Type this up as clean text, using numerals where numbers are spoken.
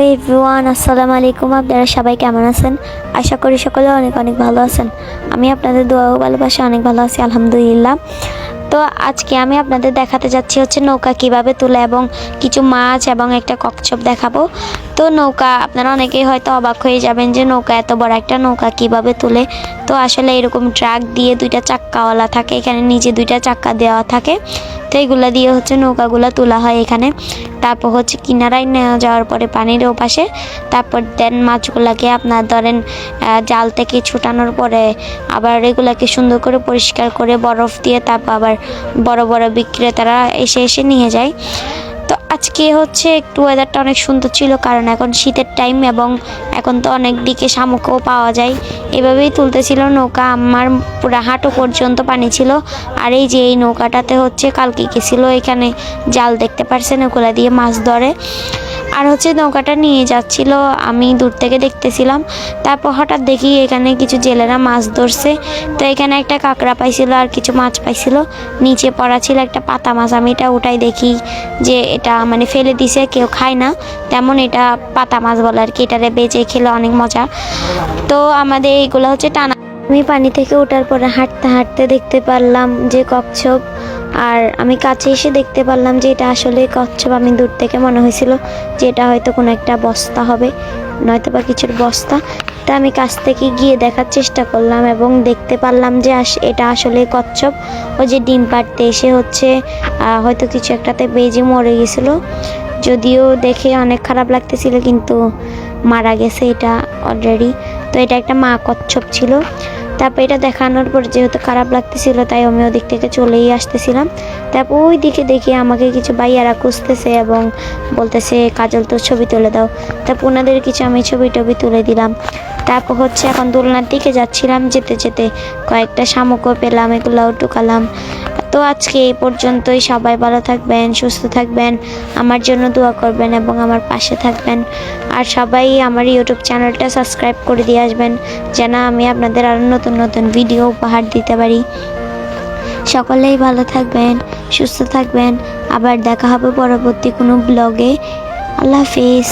Everyone, আসসালামু আলাইকুম। আপনারা সবাই কেমন আছেন? আশা করি সকলে অনেক অনেক ভালো আছেন। আমি আপনাদের দোয়া ও ভালোবাসা অনেক ভালো আছি, আলহামদুলিল্লাহ। তো আজকে আমি আপনাদের দেখাতে যাচ্ছি হচ্ছে নৌকা কিভাবে তোলে এবং কিছু মাছ এবং একটা কচ্ছপ দেখাবো। তো নৌকা, আপনারা অনেকেই হয়তো অবাক হয়ে যাবেন যে নৌকা, এত বড় একটা নৌকা কিভাবে তোলে। তো আসলে এরকম ট্রাক দিয়ে দুইটা চাক্কাওয়ালা থাকে, এখানে নিচে দুইটা চাক্কা দেওয়া থাকে। তো এইগুলা দিয়ে হচ্ছে নৌকাগুলো তোলা হয় এখানে। তারপর হচ্ছে কিনারায় নেওয়া যাওয়ার পরে পানির ওপাশে, তারপর দেন মাছগুলাকে আপনার ধরেন জাল থেকে ছুটানোর পরে আবার এগুলাকে সুন্দর করে পরিষ্কার করে বরফ দিয়ে তারপর আবার বড় বড় বিক্রেতারা এসে নিয়ে যায়। তো আজকে হচ্ছে একটু ওয়েদারটা অনেক সুন্দর ছিল, কারণ এখন শীতের টাইম এবং এখন তো অনেক দিকে শামুকও পাওয়া যায়। এভাবেই তুলতেছিল নৌকা, আমার পুরো হাঁটু পর্যন্ত পানি ছিল। আর এই যে এই নৌকাটাতে হচ্ছে কালকে গেছিলো এখানে জাল, দেখতে পারছেন, ওগুলা দিয়ে মাছ ধরে। আর হচ্ছে নৌকাটা নিয়ে যাচ্ছিল, আমি দূর থেকে দেখতেছিলাম। তারপর হঠাৎ দেখি এখানে কিছু জেলেরা মাছ ধরছে। তো এখানে একটা কাঁকড়া পাইছিল আর কিছু মাছ পাইছিল, নিচে পড়া ছিল একটা পাতা মাছ। আমি এটা উঠাই দেখি যে এটা মানে ফেলে দিছে, কেউ খায় না তেমন, এটা পাতা মাছ বলে আর কি। এটারে বেজে খেলে অনেক মজা। তো আমাদের এইগুলো হচ্ছে টানা। আমি পানি থেকে ওঠার পরে হাঁটতে হাঁটতে দেখতে পারলাম যে কচ্ছপ, আর আমি কাছে এসে দেখতে পারলাম যে এটা আসলে কচ্ছপ। আমি দূর থেকে মনে হয়েছিল যে এটা হয়তো কোনো একটা বস্তা হবে, নয়তো বা কিছুর বস্তা। তা আমি কাছ থেকে গিয়ে দেখার চেষ্টা করলাম এবং দেখতে পারলাম যে এটা আসলে কচ্ছপ। ওই যে ডিম পাড়তে এসে হচ্ছে হয়তো কিছু একটাতে বেজে মরে গেছিলো, যদিও দেখে অনেক খারাপ লাগতেছিল, কিন্তু মারা গেছে এটা অলরেডি। তো এটা একটা মা কচ্ছপ ছিল। তারপর এটা দেখানোর পর যেহেতু খারাপ লাগতেছিল, তাই আমি ওদিক থেকে চলেই আসতেছিলাম। তারপর ওই দিকে দেখি আমাকে কিছু ভাইয়ারা খুঁজতেছে এবং বলতেছে কাজল তোর ছবি তুলে দাও। তারপর ওনাদের কিছু আমি ছবি টবি তুলে দিলাম। তারপর হচ্ছে এখন দোলনার দিকে যাচ্ছিলাম, যেতে যেতে কয়েকটা শামুকও পেলাম, এগুলাও টুকালাম। তো আজকে এই পর্যন্তই। সবাই ভালো থাকবেন, সুস্থ থাকবেন, আমার জন্য দোয়া করবেন এবং আমার পাশে থাকবেন। আর সবাই আমার ইউটিউব চ্যানেলটা সাবস্ক্রাইব করে দিয়ে আসবেন, যেন আমি আপনাদের আরও নতুন নতুন ভিডিও উপহার দিতে পারি। সকলেই ভালো থাকবেন, সুস্থ থাকবেন। আবার দেখা হবে পরবর্তী কোনো ব্লগে। আল্লাহ হাফিজ।